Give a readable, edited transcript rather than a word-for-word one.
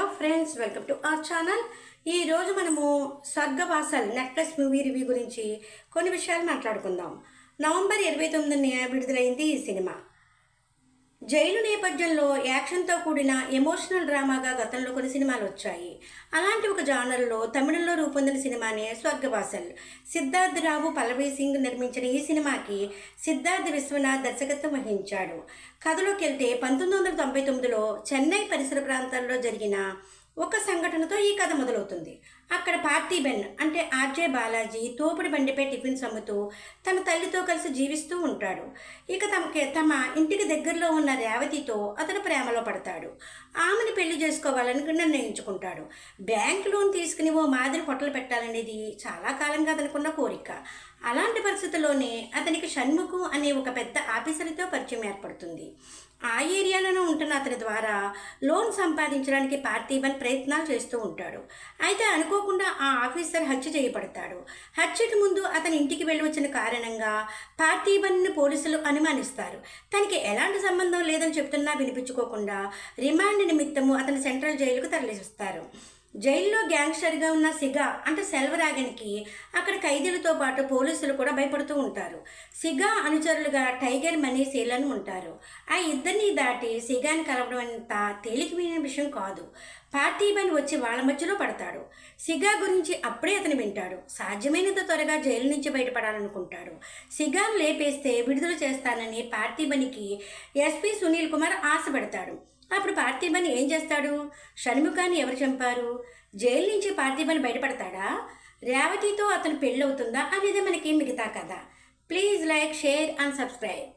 Hello friends, welcome to our channel. ఈరోజు మనము స్వర్గవాసల్ Netflix movie review గురించి కొన్ని విషయాలు మాట్లాడుకుందాం. నవంబర్ 29న విడుదలైంది ఈ సినిమా. జైలు నేపథ్యంలో యాక్షన్తో కూడిన ఎమోషనల్ డ్రామాగా గతంలో కొన్ని సినిమాలు వచ్చాయి. అలాంటి ఒక జానర్లో తమిళంలో రూపొందిన సినిమానే స్వర్గవాసల్. సిద్ధార్థ్ రావు, పల్లవి సింగ్ నిర్మించిన ఈ సినిమాకి సిద్ధార్థ్ విశ్వనాథ్ దర్శకత్వం వహించాడు. కథలోకి వెళ్తే 1999లో చెన్నై పరిసర ప్రాంతాల్లో జరిగిన ఒక సంఘటనతో ఈ కథ మొదలవుతుంది. అక్కడ పార్థిబన్ అంటే ఆర్జే బాలాజీ తోపుడు బండిపై టిఫిన్స్ అమ్ముతూ తన తల్లితో కలిసి జీవిస్తూ ఉంటాడు. ఇక తమ ఇంటికి దగ్గరలో ఉన్న రేవతితో అతను ప్రేమలో పడతాడు. ఆమెను పెళ్లి చేసుకోవాలని నిర్ణయించుకుంటాడు. బ్యాంక్ లోన్ తీసుకుని ఓ మాదిరి హోటల్ పెట్టాలనేది చాలా కాలంగా అతనుకున్న కోరిక. అలాంటి పరిస్థితుల్లోనే అతనికి షణ్ముఖం అనే ఒక పెద్ద ఆఫీసర్తో పరిచయం ఏర్పడుతుంది. ఆ ఏరియాలోనే ఉంటున్న అతని ద్వారా లోన్ సంపాదించడానికి పార్థిబన్ ప్రయత్నాలు చేస్తూ ఉంటాడు. అయితే అనుకోకుండా ఆ ఆఫీసర్ హత్య చేయబడతాడు. హత్యకి ముందు అతని ఇంటికి వెళ్ళి వచ్చిన కారణంగా పార్థిబన్ను పోలీసులు అనుమానిస్తారు. తనకి ఎలాంటి సంబంధం లేదని చెప్తున్నా వినిపించుకోకుండా రిమాండ్ నిమిత్తము అతని సెంట్రల్ జైలుకు తరలిస్తారు. జైల్లో గ్యాంగ్స్టర్గా ఉన్న సిగా అంటే సెల్వరాగన్కి అక్కడ ఖైదీలతో పాటు పోలీసులు కూడా భయపడుతూ ఉంటారు. సిగా అనుచరులుగా టైగర్, మనీ, శీలను ఉంటారు. ఆ ఇద్దరిని దాటి సిగాని కలవడం అంత తేలికమైన విషయం కాదు. పార్థిబన్ వచ్చి వాళ్ళ మధ్యలో పడతాడు. సిగా గురించి అప్పుడే అతను వింటాడు. సాధ్యమైనంత త్వరగా జైలు నుంచి బయటపడాలనుకుంటాడు. సిగాను లేపేస్తే విడుదల చేస్తానని పార్థిబన్కి ఎస్పీ సునీల్ కుమార్ ఆశపడతాడు. అప్పుడు పార్థిబన్ ఏం చేస్తాడు? షణ్ముఖాన్ని ఎవరు చంపారు? జైలు నుంచి పార్థిబన్ బయటపడతాడా? రేవతితో అతను పెళ్ళవుతుందా అనేది మనకి మిగతా కథ. Please like, share and subscribe.